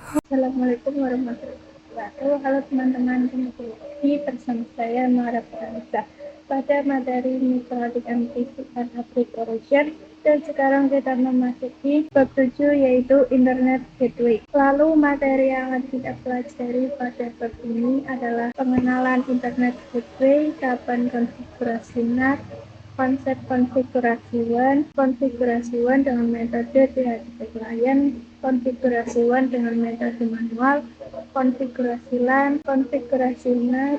Assalamualaikum warahmatullahi wabarakatuh. Halo teman-teman, kembali lagi bersama saya Mara Pranisa pada materi Micrologic and Physical Application, dan sekarang kita memasuki bab 7 yaitu Internet Gateway. Lalu materi yang akan kita pelajari pada bab ini adalah pengenalan Internet Gateway, kapan konfigurasi NAT, konsep konfigurasi WAN dengan metode DHCP client, konfigurasi WAN dengan metode manual, konfigurasi LAN, konfigurasi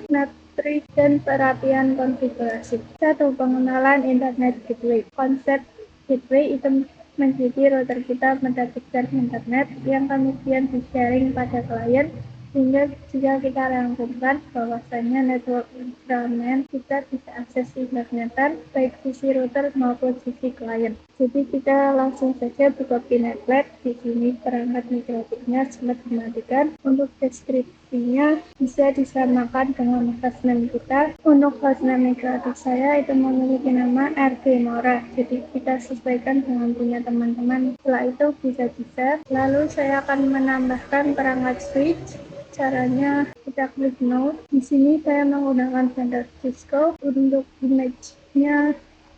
NAT tree, dan perapian konfigurasi. 1. Pengenalan Internet Gateway. Konsep gateway itu menjadi router kita mendapatkan internet yang kemudian di-sharing pada klien, sehingga jika kita rangkumkan bahwasanya network instrumen kita bisa akses internetan baik sisi router maupun sisi klien. Jadi kita langsung saja buka Pinetlet. Di sini perangkat mikrologicnya sempat dimatikan. Untuk deskripsinya bisa disamakan dengan hostname kita. Untuk hostname mikrologic saya itu memiliki nama RG Nora. Jadi kita sesuaikan dengan punya teman-teman. Setelah itu bisa. Lalu saya akan menambahkan perangkat switch. Caranya kita klik node. Di sini saya menggunakan vendor Cisco. Untuk image-nya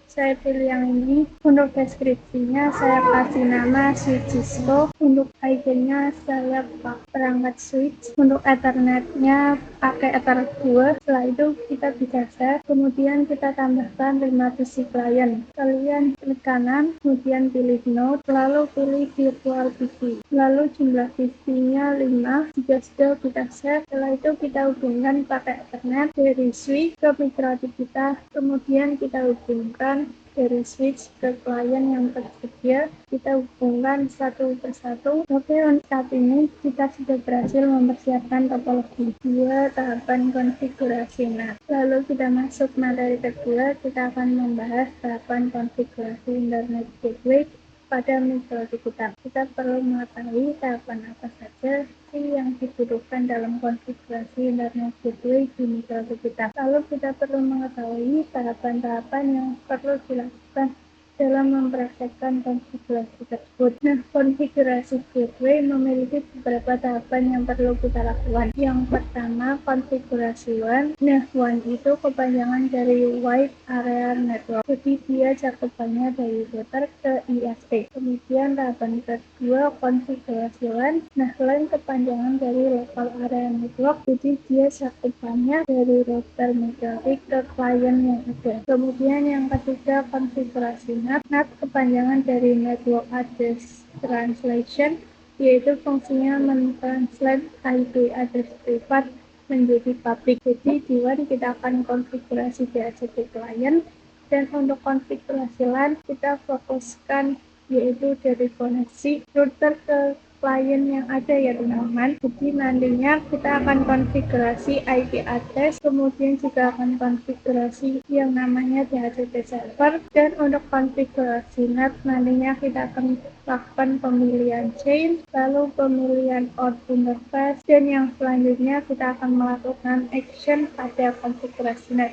saya pilih yang ini. Untuk deskripsinya saya kasih nama switch Cisco. Untuk IP-nya saya pakai perangkat switch. Untuk Ethernet-nya pakai Ethernet 2. Setelah itu kita bisa set. Kemudian kita tambahkan 5 PC client. Kalian klik kanan, kemudian pilih node, lalu pilih virtual PC. Lalu jumlah PC-nya 5. Jika sudah kita set, setelah itu kita hubungkan pakai Ethernet dari switch ke microchip kita. Kemudian kita hubungkan dari switch ke klien yang tersedia, kita hubungkan satu persatu. Oke, untuk saat ini kita sudah berhasil mempersiapkan topologi 2 tahapan konfigurasi NAT. Lalu kita masuk materi kedua, kita akan membahas tahapan konfigurasi Internet Gateway pada microchip kita. Kita perlu mengetahui tahapan apa saja yang dibutuhkan dalam konfigurasi Internet Gateway di microchip kita. Lalu kita perlu mengetahui tahapan-tahapan yang perlu dilakukan dalam mempraktekkan konfigurasi tersebut. Nah, konfigurasi gateway memiliki beberapa tahapan yang perlu kita lakukan. Yang pertama, konfigurasi WAN. Nah, WAN itu kepanjangan dari Wide Area Network. Jadi dia cakupannya dari router ke ISP. Kemudian tahapan kedua, konfigurasi LAN. Nah, LAN kepanjangan dari Local Area Network. Jadi dia cakupannya dari router microchip ke klien yang ada. Kemudian yang ketiga, konfigurasi NAT kepanjangan dari Network Address Translation, yaitu fungsinya mentranslate IP address privat menjadi public. Jadi di WAN kita akan konfigurasi DHCP client, dan untuk konfigurasi LAN kita fokuskan yaitu dari koneksi router ke klien yang ada ya teman-teman. Jadi nantinya kita akan konfigurasi IP address, kemudian juga akan konfigurasi yang namanya DHCP server, dan untuk konfigurasi NAT nantinya kita akan lakukan pemilihan chain, lalu pemilihan out interface, dan yang selanjutnya kita akan melakukan action pada konfigurasi NAT.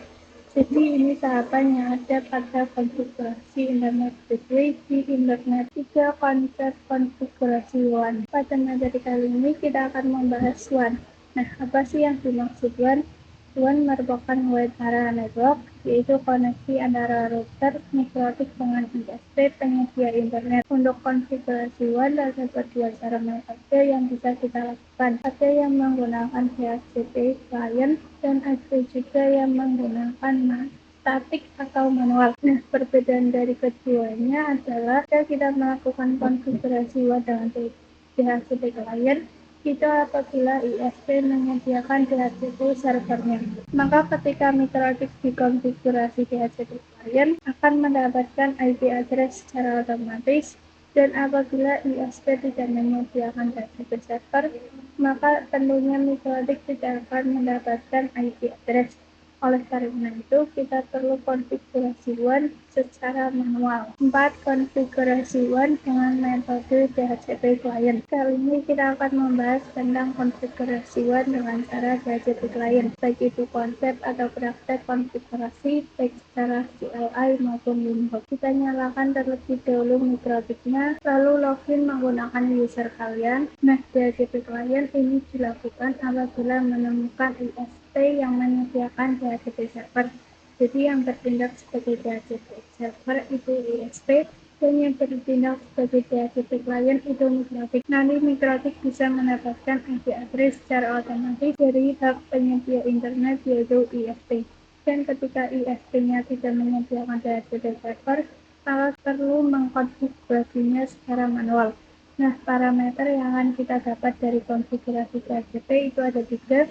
Jadi ini tahapan yang ada pada konfigurasi Internet Gateway di Internet. 3. Konsep konfigurasi WAN. Pada materi kali ini kita akan membahas WAN. Nah, apa sih yang dimaksud WAN? WAN merupakan Wide Area Network, yaitu koneksi antara router microchip dengan ISP penyedia internet. Untuk konfigurasi WAN terdapat dua cara metode yang bisa kita lakukan. Ada yang menggunakan DHCP client dan ada juga yang menggunakan statik atau manual. Nah, perbedaan dari keduanya adalah jika kita melakukan konfigurasi WAN dengan DHCP client, itu apabila ISP menyediakan DHCP servernya. Maka ketika microchip dikonfigurasi DHCP client akan mendapatkan IP address secara otomatis, dan apabila ISP tidak menyediakan DHCP server, maka tentunya microchip tidak akan mendapatkan IP address. Oleh karena itu, kita perlu konfigurasi WAN secara manual. 4. Konfigurasi WAN dengan metode DHCP client. Kali ini kita akan membahas tentang konfigurasi WAN dengan cara DHCP client, baik itu konsep atau praktek konfigurasi baik secara CLI maupun Winbox. Kita nyalakan terlebih dahulu mikrotiknya, lalu login menggunakan user kalian. Nah, DHCP client ini dilakukan apabila menemukan ISP yang menyediakan DHCP server. Jadi yang bertindak sebagai DHCP server itu ISP, dan yang bertindak sebagai DHCP client itu mikrotik. Nanti mikrotik bisa mendapatkan IP address secara otomatis dari hub penyedia internet yaitu ISP. Dan ketika ISP-nya tidak menyediakan DHCP server, maka perlu mengkonfigurasinya secara manual. Nah, parameter yang akan kita dapat dari konfigurasi DHCP itu ada 3,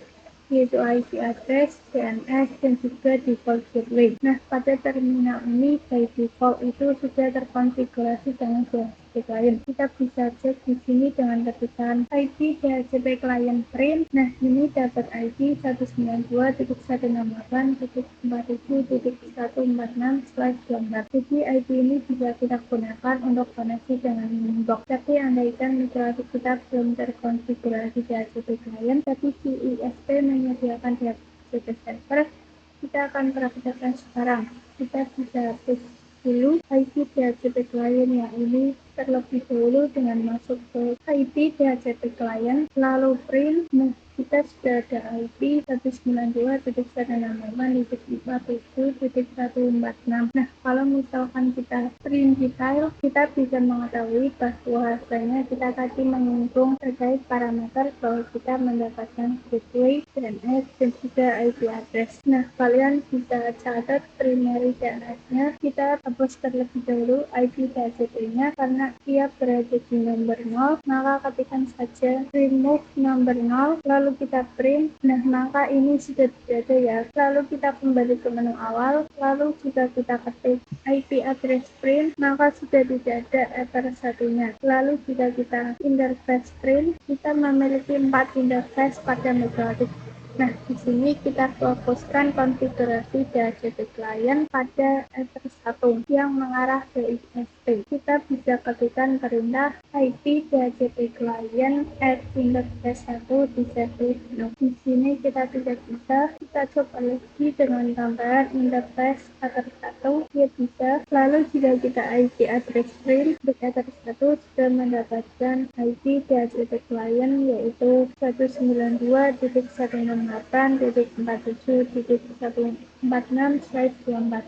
yaitu IP address, DNS, dan juga default gateway. Nah, pada terminal ini by default itu sudah terkonfigurasi dengan DHCP client. Kita bisa cek di sini dengan ketikan IP DHCP client print. Nah, ini dapat IP 192.168.147.146/24. Jadi IP ini bisa kita gunakan untuk koneksi dengan Winbox. Tapi andaikan mikrotik kita belum terkonfigurasi DHCP client, tapi si ISP menyediakan DHCP server, kita akan praktekkan sekarang. Kita bisa cek dulu IP DHCP client yang ini terlebih dahulu dengan masuk ke IP DHCP client, lalu print. Nah, kita sudah ada IP 192.168.147.146. Nah, kalau misalkan kita print detail, kita bisa mengetahui bahwasanya kita tadi menyinggung terkait parameter bahwa kita mendapatkan gateway, DNS, dan juga IP address. Nah, kalian bisa catat primary DNS-nya. Kita hapus terlebih dahulu IP DHCP-nya karena ia berada di nomor 0, maka ketikkan saja remove nomor 0, lalu kita print. Nah, maka ini sudah tidak ada ya. Lalu kita kembali ke menu awal, lalu jika kita ketik IP address print, maka sudah tidak ada ether satunya. Lalu jika kita interface print, kita memiliki 4 interface pada mikrotik. Nah, di sini kita fokuskan konfigurasi DHCP client pada ether 1 yang mengarah ke ISP. Kita bisa ketikkan perintah IP DHCP client at interface 1 disable. Di sini kita tidak bisa. Kita coba lagi dengan tambahan interface ether 1, ya bisa. Lalu jika kita IP address print, untuk ether 1 sudah mendapatkan IP DHCP client yaitu 192.147.146/24.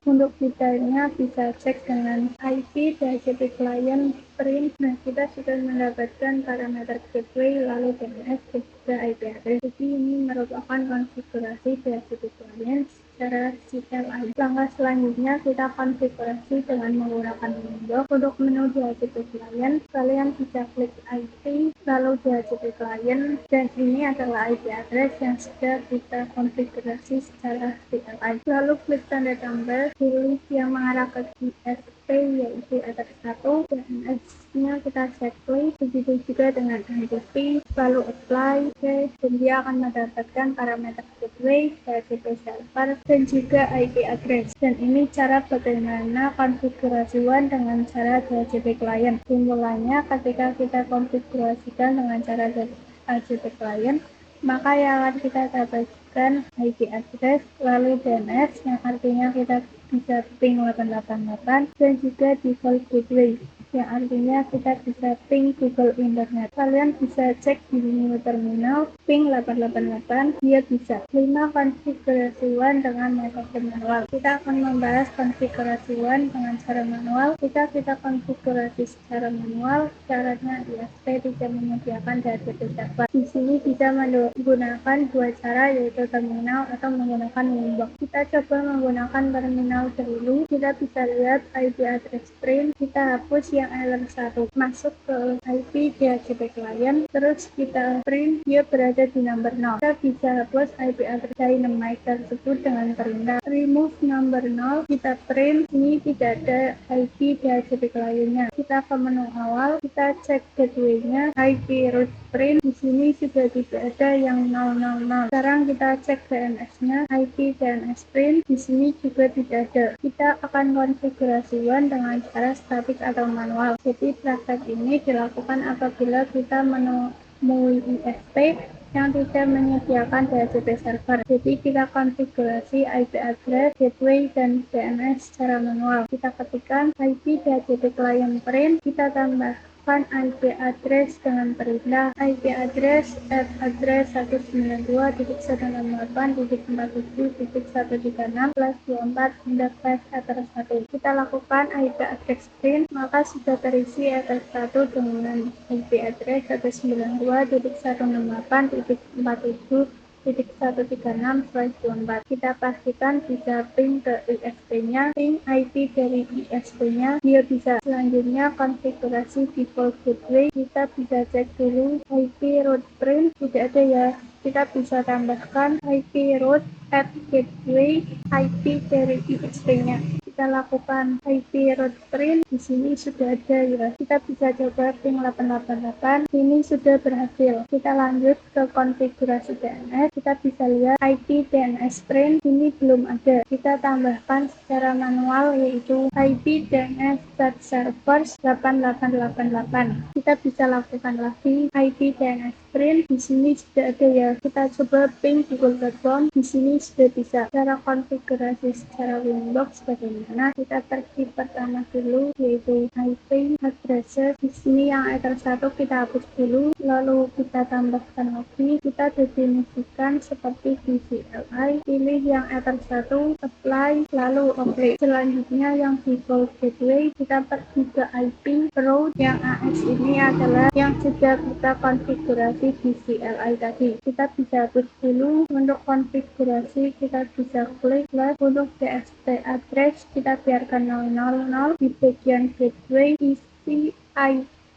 Untuk detailnya bisa cek dengan IP DHCP client print. Nah, kita sudah mendapatkan parameter gateway, lalu DNS, dan juga IP address. Jadi ini merupakan konfigurasi DHCP client secara CLI. Langkah selanjutnya kita konfigurasi dengan menggunakan Windows. Untuk menu DHCP client, kalian bisa klik IP, lalu DHCP client, dan ini adalah IP address yang sudah kita konfigurasi secara CLI. Lalu klik tanda tambah, pilih yang mengarah ke ISP yaitu ether 1, DNS-nya kita set klik, begitu juga dengan NTP, lalu apply, dan dia akan mendapatkan parameter gateway, DHCP server, dan juga IP address. Dan ini cara bagaimana konfigurasi WAN dengan cara DHCP client. Simpulannya, ketika kita konfigurasikan dengan cara DHCP client, maka yang akan kita dapatkan IP address, lalu DNS yang artinya kita bisa ping 888, dan juga default gateway yang artinya kita bisa ping Google Internet. Kalian bisa cek di menu terminal ping 888, dia bisa. 5. Konfigurasi WAN dengan metode manual. Kita akan membahas konfigurasi WAN dengan cara manual. Kita konfigurasi secara manual, caranya ISP tidak menyediakan DHCP server. Di sini bisa menggunakan dua cara, yaitu terminal atau menggunakan Winbox. Kita coba menggunakan terminal dahulu. Kita bisa lihat IP address print, kita hapus yang yang error 1 masuk ke IP DHCP client, terus kita print dia berada di number 0. Kita bisa hapus IP address dynamite tersebut dengan perintah remove number 0. Kita print ini tidak ada IP DHCP clientnya. Kita ke menu awal, kita cek gateway-nya, IP root print. Di sini sudah tidak ada yang 000. Sekarang kita cek DNS-nya, IP DNS print. Di sini juga tidak ada. Kita akan konfigurasi WAN dengan cara statik atau manual. Jadi praktek ini dilakukan apabila kita menemui ISP yang tidak menyediakan DHCP server. Jadi kita konfigurasi IP address, gateway, dan DNS secara manual. Kita ketikkan IP DHCP client print, kita tambahkan IP address dengan perintah IP address at address 192.168.137.136/24 Kita lakukan IP address print, maka sudah terisi address 1 dengan IP address 192.168.137.136/24. Kita pastikan bisa ping ke ISP-nya, ping IP dari ISP-nya, dia bisa. Selanjutnya konfigurasi default gateway, kita bisa cek dulu IP root print, tidak ada ya. Kita bisa tambahkan IP root at gateway, IP dari ISP-nya. Kita lakukan IP root print, di sini sudah ada ya. Kita bisa coba ping 888, ini sudah berhasil. Kita lanjut ke konfigurasi DNS, kita bisa lihat IP DNS print, ini belum ada. Kita tambahkan secara manual yaitu IP DNS set servers 8888. Kita bisa lakukan lagi IP DNS print, di sini sudah ada ya. Kita coba ping google.com, di sini sudah bisa. Cara konfigurasi secara Windows bagaimana? Kita terklik pertama dulu yaitu IP addresses. Di sini yang error 1 kita hapus dulu, lalu kita tambahkan lagi. Kita definisikan seperti di CLI. Pilih yang error 1, apply, lalu OK. Selanjutnya yang default gateway, kita pergi ke IP route. Yang AS ini adalah yang sudah kita konfigurasi di CLI tadi. Kita bisa hapus dulu. Untuk konfigurasi kita bisa klik plus. Untuk DSP address kita biarkan 000. Di bagian gateway isi IP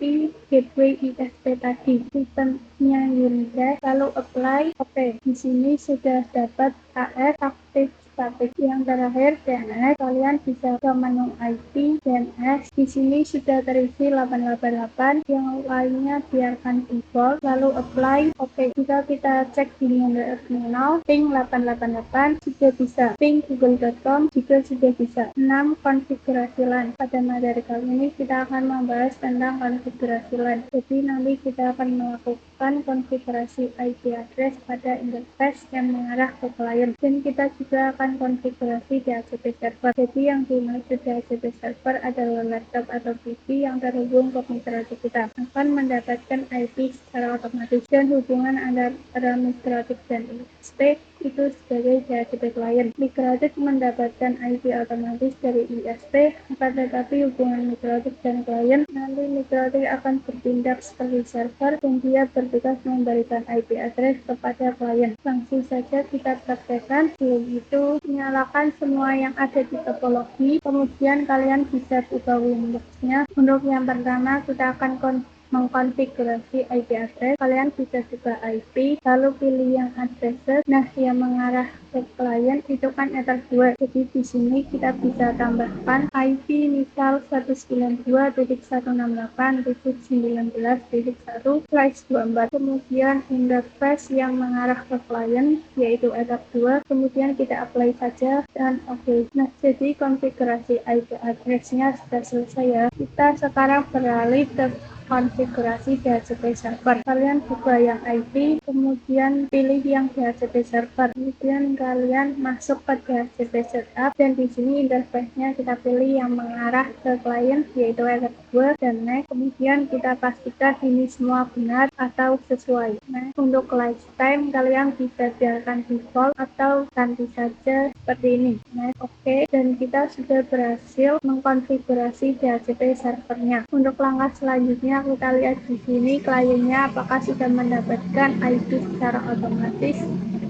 gateway ISP tadi. Sistemnya Unidad, lalu apply. Oke, di sini sudah dapat AS aktif statik. Yang terakhir DNS, kalian bisa ke menu IP DNS. Di sini sudah terisi 888, yang lainnya biarkan default, lalu apply. Oke, jika kita cek di terminal, ping 888 sudah bisa, ping google.com juga sudah bisa. 6. Konfigurasi LAN. Pada materi kali ini kita akan membahas tentang konfigurasi LAN. Jadi nanti kita akan melakukan konfigurasi IP address pada interface yang mengarah ke klien, dan kita juga akan konfigurasi DHCP server. Jadi yang dimaksud DHCP server adalah laptop atau PC yang terhubung ke mikrotik kita akan mendapatkan IP secara otomatis, dan hubungan antara mikrotik dan ISP itu sebagai DHCP client. Mikrotik mendapatkan IP otomatis dari ISP, akan tetapi hubungan mikrotik dan klien nanti mikrotik akan bertindak seperti server, dan dia bertugas memberikan IP address kepada klien. Langsung saja kita praktekkan. Yaitu nyalakan semua yang ada di topologi, kemudian kalian bisa buka Windows-nya. Untuk yang pertama kita akan mengkonfigurasi IP address. Kalian bisa buka IP, lalu pilih yang addresses. Nah, yang mengarah ke klien itu kan ether 2. Jadi di sini kita bisa tambahkan IP misal 192.168.19.1/24. Kemudian interface yang mengarah ke klien yaitu ether 2. Kemudian kita apply saja dan oke. Nah, jadi konfigurasi IP address-nya sudah selesai ya. Kita sekarang beralih ke konfigurasi DHCP server. Kalian buka yang IP, kemudian pilih yang DHCP server. Kemudian kalian masuk ke DHCP setup, dan di sini interface-nya kita pilih yang mengarah ke klien yaitu ether 2 dan next. Kemudian kita pastikan ini semua benar atau sesuai. Nah, untuk lifetime kalian bisa biarkan default atau ganti saja seperti ini. Nah, oke, dan kita sudah berhasil mengkonfigurasi DHCP servernya. Untuk langkah selanjutnya kita lihat di sini kliennya apakah sudah mendapatkan IP secara otomatis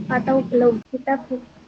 atau belum. Kita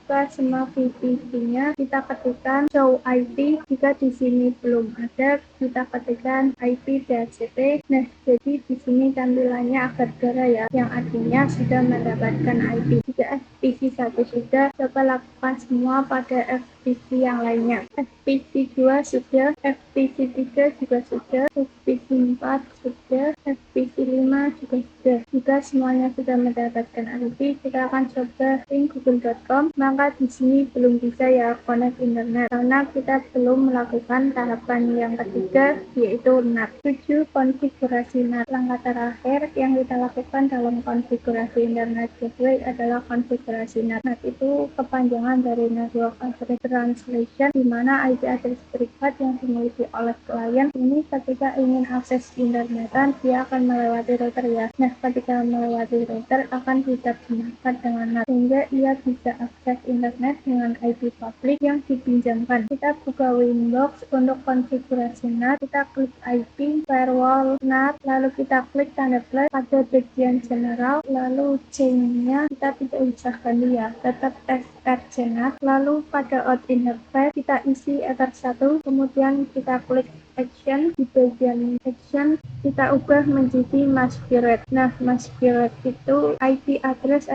buka semua VPC-nya, kita ketikkan show IP. Jika di sini belum ada, kita ketikkan IP DHCP. Nah, jadi di sini tampilannya agak gerah ya, yang artinya sudah mendapatkan IP. Jika FPC 1 sudah, coba lakukan semua pada FPC yang lainnya. FPC 2 sudah, FPC 3 juga sudah, FPC 4 sudah, FPC 5 juga sudah. Jika semuanya sudah mendapatkan IP, kita akan coba link google.com. Maka di sini belum bisa ya connect internet, karena kita belum melakukan tahapan yang ketiga, yaitu NAT. 7. Konfigurasi NAT. Langkah terakhir yang kita lakukan dalam konfigurasi internet gateway adalah konfigurasi NAT. NAT itu kepanjangan dari Network Address Translation, di mana IP address privat yang dimiliki oleh klien ini ketika ingin akses internetan, dia akan melewati router ya. Nah, ketika melewati router akan diterjemahkan dengan NAT, sehingga ia bisa akses internet dengan IP publik yang dipinjamkan. Kita buka Winbox untuk konfigurasi NAT, kita klik IP, firewall, NAT, lalu kita klik tanda plus pada bagian general, lalu C-nya kita tidak usahkan ya, tetap SRC NAT, lalu pada out interface kita isi ether 1, kemudian kita klik action. Di bagian action kita ubah menjadi masquerade. Nah, masquerade itu IP address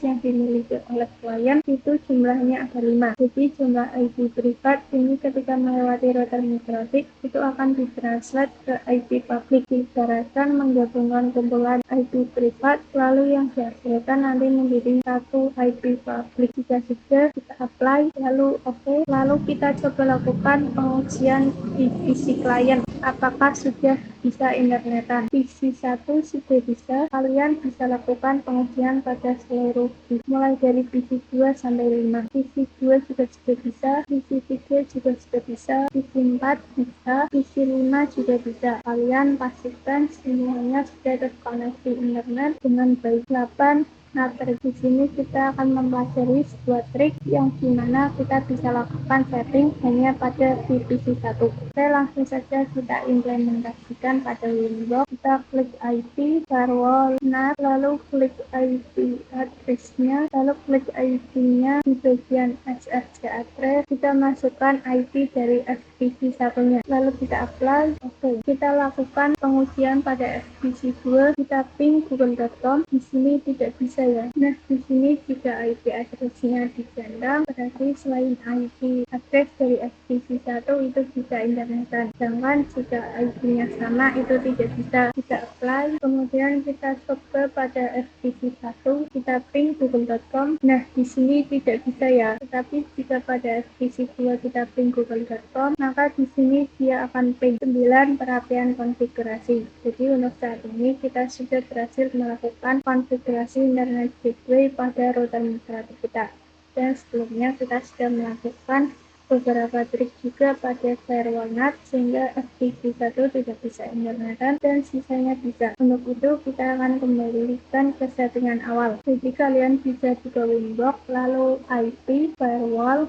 yang dimiliki oleh klien itu jumlahnya ada 5. Jadi jumlah IP privat ini ketika melewati router mikrotik itu akan ditranslate ke IP publik. Diibaratkan menggabungkan kumpulan IP privat, lalu yang dihasilkan nanti menjadi satu IP publik. Jika sudah, kita apply, lalu oke, lalu kita coba lakukan pengujian di PC klien. Apakah sudah bisa internetan? PC 1 sudah bisa. Kalian bisa lakukan pengujian pada seluruh PC, mulai dari PC 2 sampai 5. PC 2 juga sudah bisa, PC 3 juga sudah bisa, PC 4 bisa, PC 5 juga bisa. Kalian pastikan semuanya sudah terkoneksi internet dengan baik. 8. Nah, di sini kita akan mempelajari sebuah trik yang dimana kita bisa lakukan setting hanya pada VPC 1. Oke, langsung saja kita implementasikan pada Winbox. Kita klik IP, firewall, NAT, lalu klik IP address-nya, lalu klik IP-nya di bagian SRC address. Kita masukkan IP dari FPC 1-nya, lalu kita apply. Oke, kita lakukan pengujian pada FPC 2. Kita ping google.com. Di sini tidak bisa ya. Nah, di sini jika IP address-nya diganda, berarti selain IP address dari FPC 1 itu bisa internetan. Sedangkan jika IP-nya sama itu tidak bisa. Kita apply, kemudian kita coba pada FPC 1, kita ping google.com. Nah, di sini tidak bisa ya. Tetapi jika pada FPC 2 kita ping google.com, maka di sini dia akan ping 9 perapian konfigurasi. Jadi untuk saat ini kita sudah berhasil melakukan konfigurasi internet gateway pada router mikrotik kita. Dan sebelumnya kita sudah melakukan beberapa trik juga pada firewall NAT sehingga FPC 1 tidak bisa internetan dan sisanya bisa. Untuk itu kita akan kembalikan ke settingan awal. Jadi kalian bisa buka Winbox, lalu IP, firewall,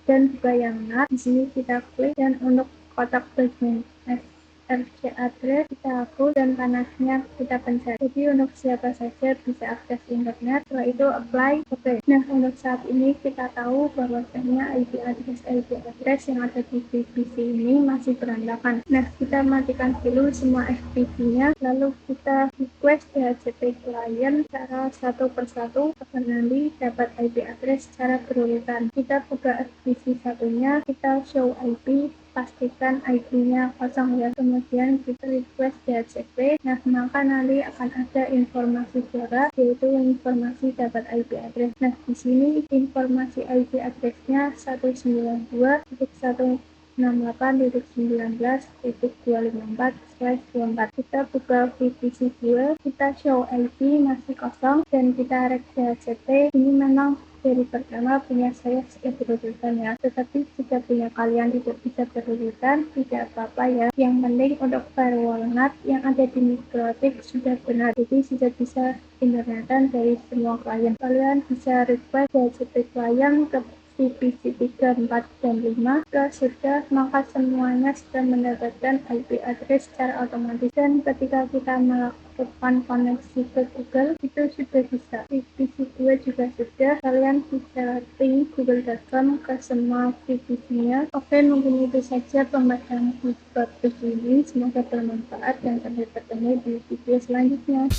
dan buka yang NAT. Di sini kita klik dan untuk kotak bagian SRC address kita hapus dan panasnya kita pencet. Jadi untuk siapa saja bisa akses internet. Setelah itu apply. Oke. Nah, untuk saat ini kita tahu bahwasanya IP address yang ada di VPC ini masih berantakan. Nah, kita matikan dulu semua FPC-nya, lalu kita request DHCP client secara satu persatu agar nanti dapat IP address secara berurutan. Kita buka FPC satunya, kita show IP, pastikan IP-nya kosong ya, kemudian kita request DHCP. Nah, maka nanti akan ada informasi suara, yaitu informasi dapat IP address. Nah, di sini informasi IP address-nya 192.168.19.254/24. Kita buka VPC 2, kita show IP masih kosong dan kita rek DHCP. Ini memang dari pertama punya saya sudah berurutan ya, tetapi jika punya kalian tidak bisa berurutan tidak apa-apa ya. Yang penting untuk firewall NAT yang ada di mikrotik sudah benar, jadi sudah bisa internetan dari semua klien. Kalian bisa request DHCP klien ke VPC 3, 4, dan 5. Jika sudah, maka semuanya sudah mendapatkan IP address secara otomatis. Dan ketika kita melakukan koneksi ke Google, itu sudah bisa. VPC 2 juga sudah. Kalian bisa link google.com ke semua VPC-nya. Oke, mungkin itu saja pembahasan di podcast ini. Semoga bermanfaat dan sampai bertemu di video selanjutnya.